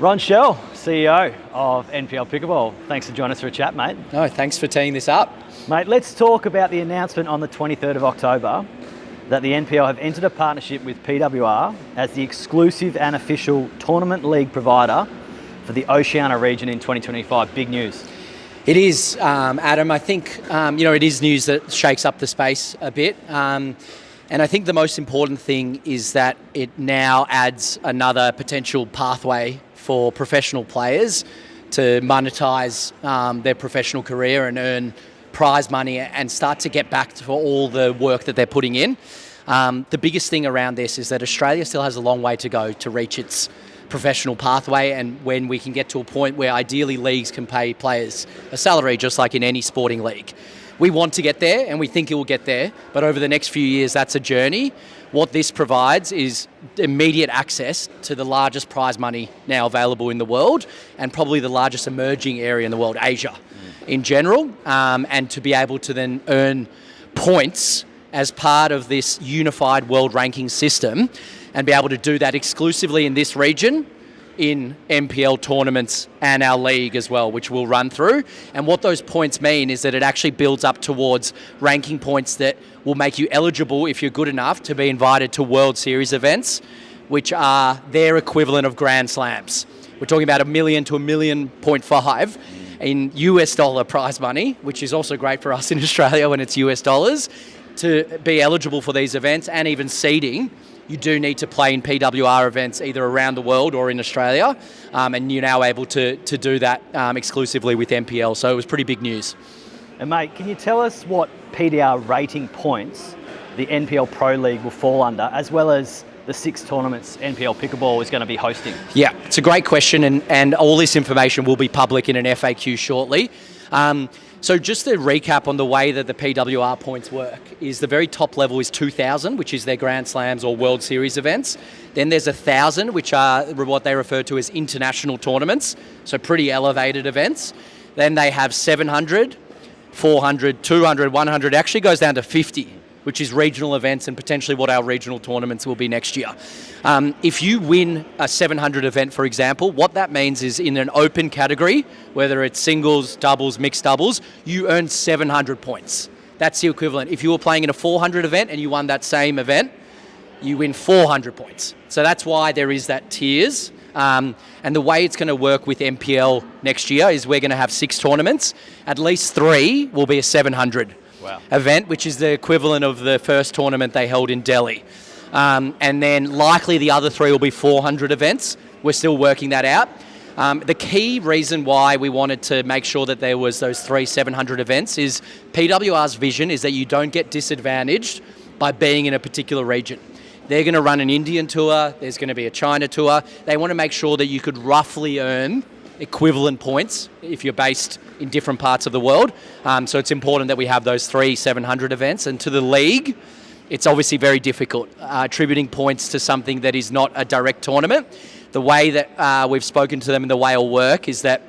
Ron Shell, CEO of NPL Pickleball. Thanks for joining us for a chat, mate. No, thanks for teeing this up. Mate, let's talk about the announcement on the 23rd of October that the NPL have entered a partnership with PWR as the exclusive and official tournament league provider for the Oceania region in 2025. Big news. It is, Adam. I think, it is news that shakes up the space a bit. And I think the most important thing is that it now adds another potential pathway for professional players to monetize their professional career and earn prize money and start to get back to all the work that they're putting in. The biggest thing around this is that Australia still has a long way to go to reach its professional pathway, and when we can get to a point where ideally leagues can pay players a salary just like in any sporting league. We want to get there and we think it will get there, but over the next few years that's a journey. What this provides is immediate access to the largest prize money now available in the world and probably the largest emerging area in the world, Asia in general, and to be able to then earn points as part of this unified world ranking system and be able to do that exclusively in this region in NPL tournaments and our league as well, which we'll run through. And what those points mean is that it actually builds up towards ranking points that will make you eligible, if you're good enough, to be invited to World Series events, which are their equivalent of Grand Slams. We're talking about $1 million to $1.5 million in US dollar prize money, which is also great for us in Australia when it's US dollars. To be eligible for these events and even seeding, you do need to play in PWR events either around the world or in Australia, and you're now able to do that exclusively with NPL, so it was pretty big news. And mate, can you tell us what PDR rating points the NPL Pro League will fall under, as well as the 6 tournaments NPL Pickleball is going to be hosting? Yeah, it's a great question, and all this information will be public in an FAQ shortly. So just to recap on the way that the PWR points work is the very top level is 2,000, which is their Grand Slams or World Series events. Then there's 1,000, which are what they refer to as international tournaments, so pretty elevated events. Then they have 700, 400, 200, 100, actually goes down to 50, which is regional events and potentially what our regional tournaments will be next year. If you win a 700 event, for example, what that means is in an open category, whether it's singles, doubles, mixed doubles, you earn 700 points. That's the equivalent. If you were playing in a 400 event and you won that same event, you win 400 points. So that's why there is that tiers. And the way it's going to work with NPL next year is we're going to have 6 tournaments. At least 3 will be a 700 event, which is the equivalent of the first tournament they held in Delhi. And then likely the other 3 will be 400 events. We're still working that out. The key reason why we wanted to make sure that there was those 3 700 events is PWR's vision is that you don't get disadvantaged by being in a particular region. They're going to run an Indian tour. There's going to be a China tour. They want to make sure that you could roughly earn equivalent points if you're based in different parts of the world. So it's important that we have those 3 700 events. And to the league, it's obviously very difficult attributing points to something that is not a direct tournament. The way that we've spoken to them and the way it'll work is that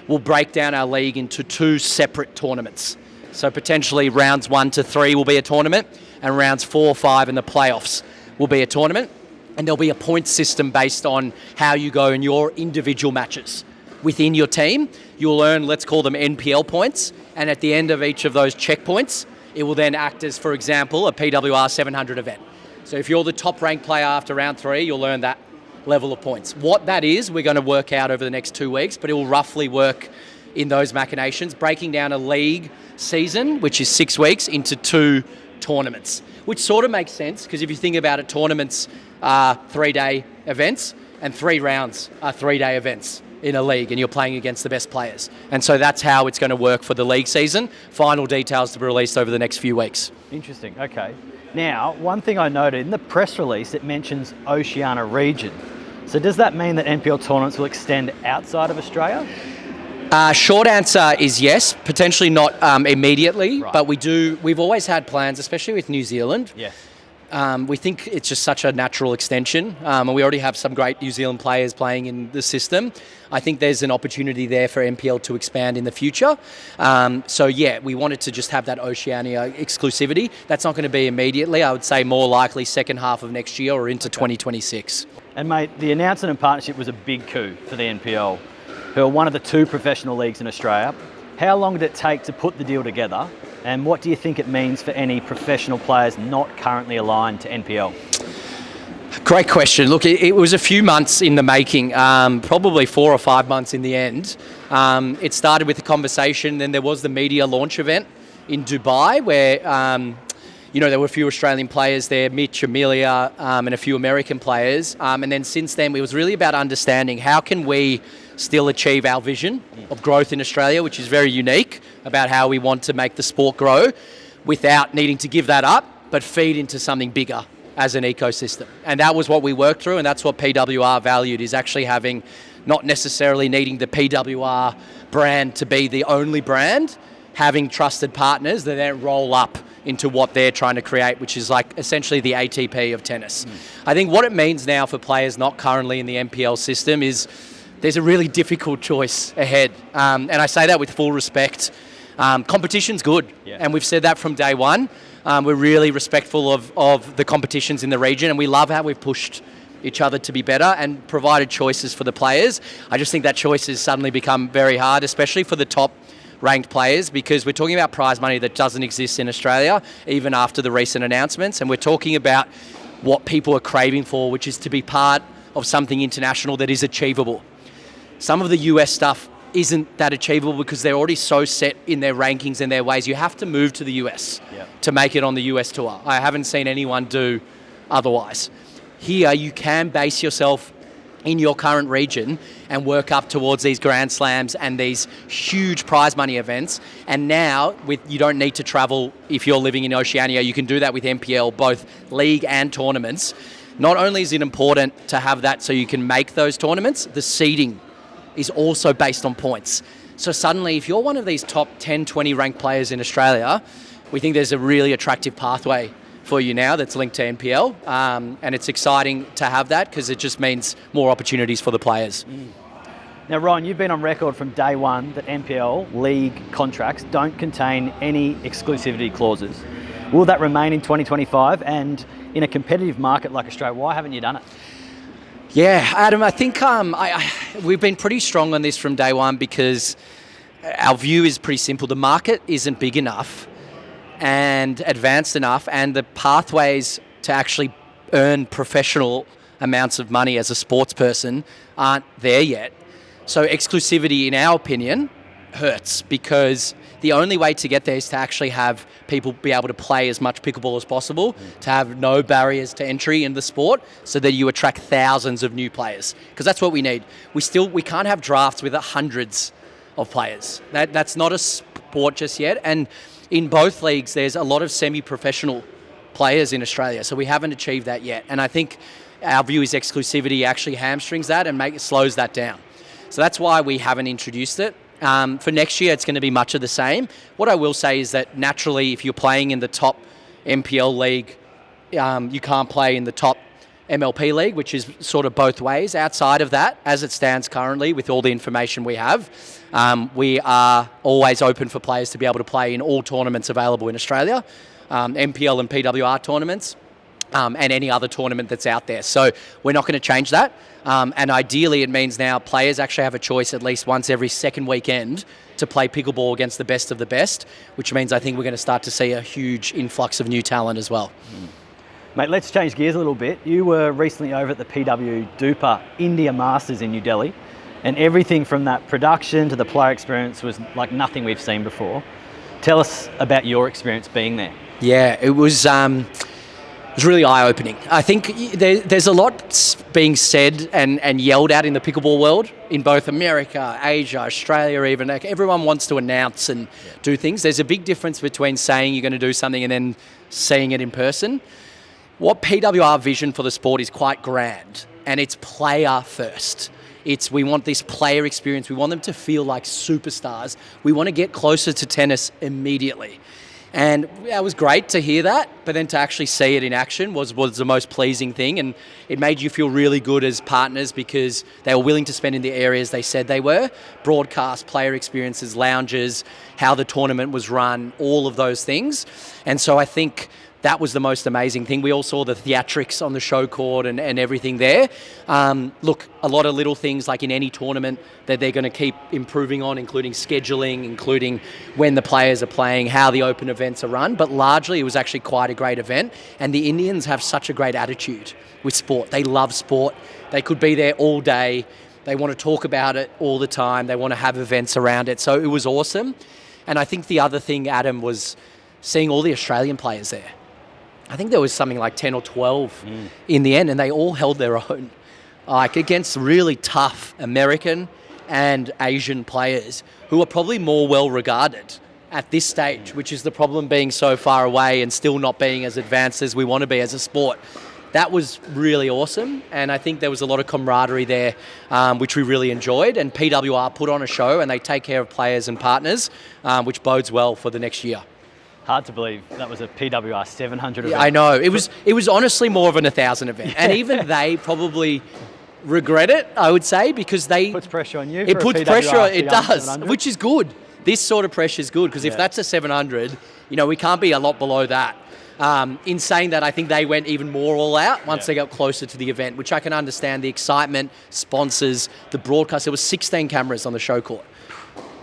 we'll break down our league into 2 separate tournaments. So potentially rounds 1 to 3 will be a tournament, and rounds 4, 5 and the playoffs will be a tournament. And there'll be a point system based on how you go in your individual matches. Within your team, you'll earn, let's call them NPL points, and at the end of each of those checkpoints, it will then act as, for example, a PWR 700 event. So if you're the top ranked player after round 3, you'll earn that level of points. What that is, we're going to work out over the next 2 weeks, but it will roughly work in those machinations, breaking down a league season, which is 6 weeks, into 2 tournaments, which sort of makes sense, because if you think about it, tournaments are 3-day events and 3 rounds are 3-day events in a league, and you're playing against the best players. And so that's how it's going to work for the league season. Final details to be released over the next few weeks. Interesting, okay. Now, one thing I noted, in the press release, it mentions Oceania region. So does that mean that NPL tournaments will extend outside of Australia? Short answer is yes, potentially not immediately, right. But we've always had plans, especially with New Zealand. Yes. We think it's just such a natural extension, and we already have some great New Zealand players playing in the system. I think there's an opportunity there for NPL to expand in the future. So yeah, we wanted to just have that Oceania exclusivity. That's not going to be immediately. I would say more likely second half of next year or into 2026. And mate, the announcement and partnership was a big coup for the NPL, who are one of the 2 professional leagues in Australia. How long did it take to put the deal together? And what do you think it means for any professional players not currently aligned to NPL? Great question. Look, it was a few months in the making, probably 4 or 5 months in the end. It started with a conversation, then there was the media launch event in Dubai where, there were a few Australian players there, Mitch, Amelia, and a few American players. And then since then, it was really about understanding how can we still achieve our vision of growth in Australia, which is very unique about how we want to make the sport grow without needing to give that up, but feed into something bigger as an ecosystem. And that was what we worked through, and that's what PWR valued, is actually having, not necessarily needing the PWR brand to be the only brand, having trusted partners that then roll up into what they're trying to create, which is like essentially the ATP of tennis. I think what it means now for players not currently in the NPL system is there's a really difficult choice ahead. And I say that with full respect. Competition's good, and we've said that from day one. We're really respectful of the competitions in the region, and we love how we've pushed each other to be better and provided choices for the players. I just think that choice has suddenly become very hard, especially for the top ranked players, because we're talking about prize money that doesn't exist in Australia, even after the recent announcements. And we're talking about what people are craving for, which is to be part of something international that is achievable. Some of the US stuff isn't that achievable because they're already so set in their rankings and their ways. You have to move to the US to make it on the US tour. I haven't seen anyone do otherwise. Here, you can base yourself in your current region and work up towards these Grand Slams and these huge prize money events. And now, you don't need to travel if you're living in Oceania. You can do that with NPL, both league and tournaments. Not only is it important to have that so you can make those tournaments, the seeding is also based on points. So suddenly, if you're one of these top 10, 20 ranked players in Australia, we think there's a really attractive pathway for you now that's linked to NPL. And it's exciting to have that because it just means more opportunities for the players. Now, Ryan, you've been on record from day one that NPL league contracts don't contain any exclusivity clauses. Will that remain in 2025? And in a competitive market like Australia, why haven't you done it? Yeah, Adam, I think we've been pretty strong on this from day one because our view is pretty simple. The market isn't big enough and advanced enough, and the pathways to actually earn professional amounts of money as a sports person aren't there yet. So exclusivity, in our opinion, hurts because the only way to get there is to actually have people be able to play as much pickleball as possible, to have no barriers to entry in the sport so that you attract thousands of new players, because that's what we need. We can't have drafts with hundreds of players. That's not a sport just yet. And in both leagues, there's a lot of semi-professional players in Australia, so we haven't achieved that yet. And I think our view is exclusivity actually hamstrings that and slows that down. So that's why we haven't introduced it. For next year, it's going to be much of the same. What I will say is that naturally, if you're playing in the top NPL league, you can't play in the top MLP league, which is sort of both ways. Outside of that, as it stands currently, with all the information we have, we are always open for players to be able to play in all tournaments available in Australia, NPL and PWR tournaments, and any other tournament that's out there. So we're not going to change that. And ideally, it means now players actually have a choice at least once every second weekend to play pickleball against the best of the best, which means I think we're going to start to see a huge influx of new talent as well. Mate, let's change gears a little bit. You were recently over at the PW Dupa India Masters in New Delhi, and everything from that production to the player experience was like nothing we've seen before. Tell us about your experience being there. Yeah, it was really eye-opening. I think there's a lot being said and yelled at in the pickleball world, in both America, Asia, Australia even. Like, everyone wants to announce and do things. There's a big difference between saying you're going to do something and then seeing it in person. What PWR vision for the sport is quite grand, and it's player first. We want this player experience. We want them to feel like superstars. We want to get closer to tennis immediately. And it was great to hear that, but then to actually see it in action was the most pleasing thing. And it made you feel really good as partners because they were willing to spend in the areas they said they were. Broadcast, player experiences, lounges, how the tournament was run, all of those things. And so I think that was the most amazing thing. We all saw the theatrics on the show court and everything there. Look, a lot of little things like in any tournament that they're going to keep improving on, including scheduling, including when the players are playing, how the open events are run. But largely, it was actually quite a great event. And the Indians have such a great attitude with sport. They love sport. They could be there all day. They want to talk about it all the time. They want to have events around it. So it was awesome. And I think the other thing, Adam, was seeing all the Australian players there. I think there was something like 10 or 12 in the end, and they all held their own, like against really tough American and Asian players who are probably more well regarded at this stage, which is the problem being so far away and still not being as advanced as we want to be as a sport. That was really awesome, and I think there was a lot of camaraderie there, which we really enjoyed, and PWR put on a show and they take care of players and partners, which bodes well for the next year. Hard to believe that was a PWR 700 event. Yeah, I know. It was honestly more of an 1,000 event. And even they probably regret it, I would say, because they... It puts pressure on you. It puts pressure, it does, 700. which is good. This sort of pressure is good, because if that's a 700, we can't be a lot below that. In saying that, I think they went even more all out once they got closer to the event, which I can understand. The excitement, sponsors, the broadcast. There was 16 cameras on the show court.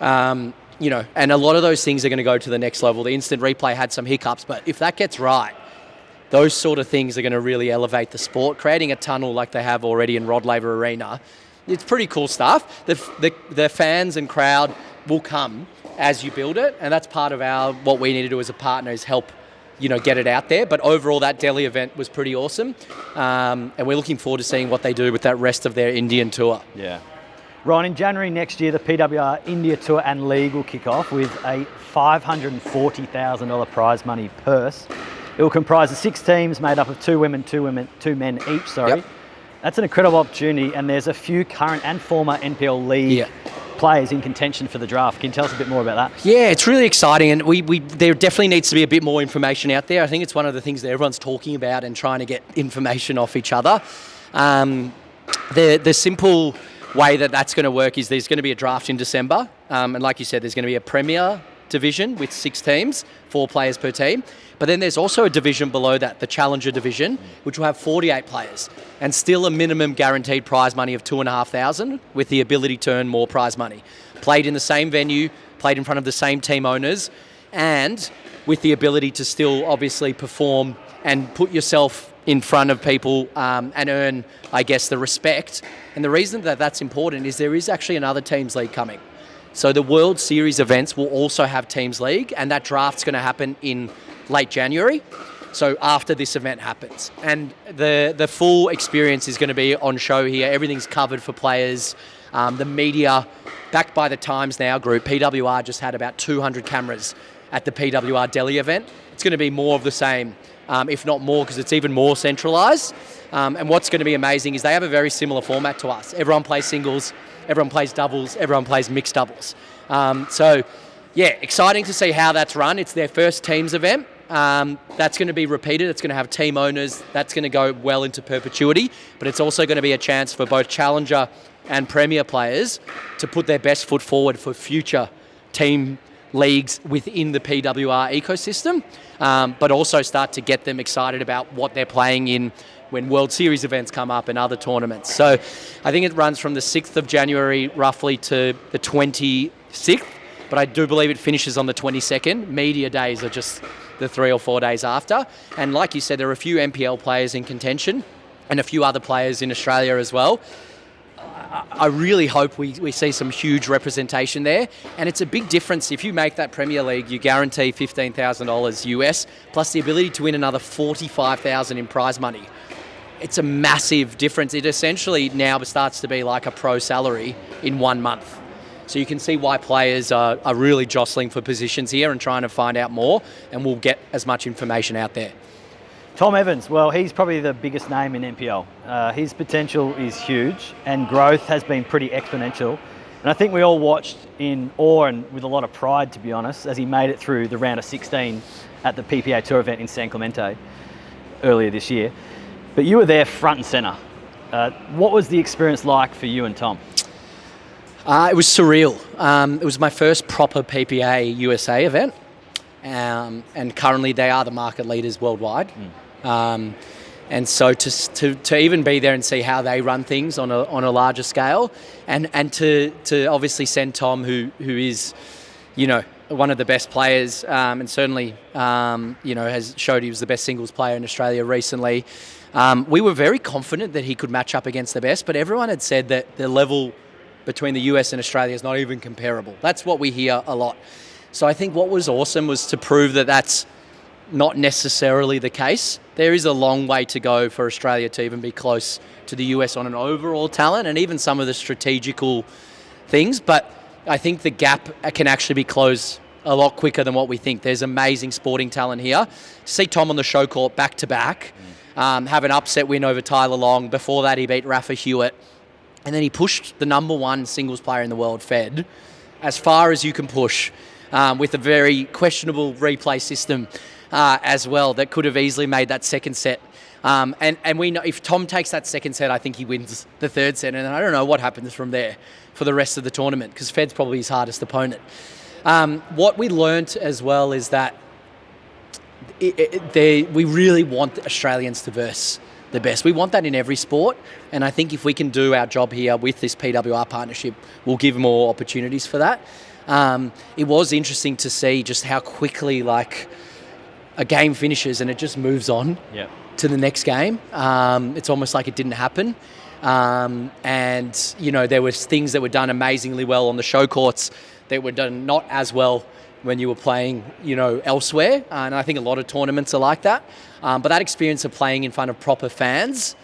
And a lot of those things are going to go to the next level. The instant replay had some hiccups, but if that gets right, those sort of things are going to really elevate the sport. Creating a tunnel like they have already in Rod Laver Arena, it's pretty cool stuff. The fans and crowd will come as you build it, and that's part of what we need to do as a partner is help get it out there. But overall, that Delhi event was pretty awesome, and we're looking forward to seeing what they do with that rest of their Indian tour. Yeah. Ryan, in January next year, the PWR India Tour and League will kick off with a $540,000 prize money purse. It will comprise of 6 teams made up of 2 men each. Yep. That's an incredible opportunity, and there's a few current and former NPL League players in contention for the draft. Can you tell us a bit more about that? Yeah, it's really exciting, and there definitely needs to be a bit more information out there. I think it's one of the things that everyone's talking about and trying to get information off each other. The simple way that's going to work is there's going to be a draft in December, and like you said, there's going to be a Premier division with 6 teams, 4 players per team. But then there's also a division below that, the Challenger division, which will have 48 players and still a minimum guaranteed prize money of $2,500 with the ability to earn more prize money. Played in the same venue, played in front of the same team owners, and with the ability to still obviously perform and put yourself in front of people and earn, I guess, the respect. And the reason that that's important is there is actually another Teams League coming. So the World Series events will also have Teams League, and that draft's going to happen in late January, so after this event happens. And the full experience is going to be on show here. Everything's covered for players. The media, backed by the Times Now group, PWR just had about 200 cameras at the PWR Delhi event. It's going to be more of the same, if not more, because it's even more centralised. And what's going to be amazing is they have a very similar format to us. Everyone plays singles, everyone plays doubles, everyone plays mixed doubles. Exciting to see how that's run. It's their first teams event. That's going to be repeated. It's going to have team owners. That's going to go well into perpetuity. But it's also going to be a chance for both Challenger and Premier players to put their best foot forward for future team leagues within the PWR ecosystem, but also start to get them excited about what they're playing in when World Series events come up and other tournaments. So I think it runs from the 6th of January roughly to the 26th, but I do believe it finishes on the 22nd. Media days are just the 3 or 4 days after. And like you said, there are a few NPL players in contention and a few other players in Australia as well. I really hope we see some huge representation there. And it's a big difference. If you make that Premier League, you guarantee $15,000 US, plus the ability to win another $45,000 in prize money. It's a massive difference. It essentially now starts to be like a pro salary in 1 month. So you can see why players are really jostling for positions here and trying to find out more, and we'll get as much information out there. Tom Evans, well, he's probably the biggest name in NPL. His potential is huge, and growth has been pretty exponential. And I think we all watched in awe and with a lot of pride, to be honest, as he made it through the round of 16 at the PPA Tour event in San Clemente earlier this year. But you were there front and centre. What was the experience like for you and Tom? It was surreal. It was my first proper PPA USA event. and currently they are the market leaders worldwide. And so to even be there and see how they run things on a larger scale, and to obviously send Tom, who is, one of the best players, and certainly, has showed he was the best singles player in Australia recently. We were very confident that he could match up against the best, but everyone had said that the level between the US and Australia is not even comparable. That's what we hear a lot. So I think what was awesome was to prove that that's not necessarily the case. There is a long way to go for Australia to even be close to the US on an overall talent and even some of the strategical things. But I think the gap can actually be closed a lot quicker than what we think. There's amazing sporting talent here. See Tom on the show court back to back, have an upset win over Tyler Long. Before that, he beat Rafa Hewitt. And then he pushed the number one singles player in the world, Fed, as far as you can push, with a very questionable replay system as well that could have easily made that second set. And we know if Tom takes that second set, I think he wins the third set. And I don't know what happens from there for the rest of the tournament, because Fed's probably his hardest opponent. What we learnt as well is that we really want Australians to verse the best. We want that in every sport. And I think if we can do our job here with this PWR partnership, we'll give more opportunities for that. It was interesting to see just how quickly a game finishes and it just moves on to the next game. It's almost like it didn't happen. And there was things that were done amazingly well on the show courts that were done not as well when you were playing, elsewhere. And I think a lot of tournaments are like that. But that experience of playing in front of proper fans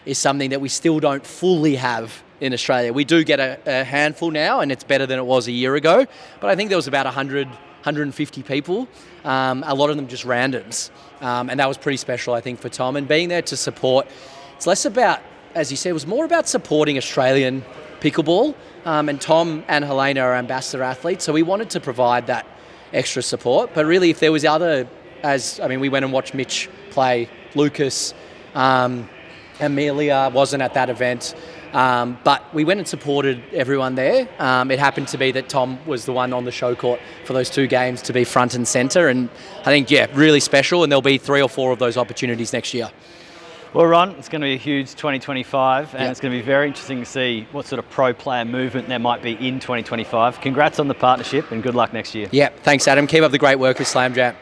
is something that we still don't fully have in Australia. We do get a handful now, and it's better than it was a year ago. But I think there was about 100, 150 people, a lot of them just randoms. And that was pretty special, I think, for Tom. And being there to support, it's less about, as you said, it was more about supporting Australian pickleball. And Tom and Helena are ambassador athletes, so we wanted to provide that extra support. But really, if there was we went and watched Mitch play, Lucas, Amelia wasn't at that event. But we went and supported everyone there. It happened to be that Tom was the one on the show court for those two games to be front and centre. And I think, really special. And there'll be 3 or 4 of those opportunities next year. Well, Ron, it's going to be a huge 2025, and it's going to be very interesting to see what sort of pro player movement there might be in 2025. Congrats on the partnership, and good luck next year. Yeah, thanks, Adam. Keep up the great work with Slam Jam.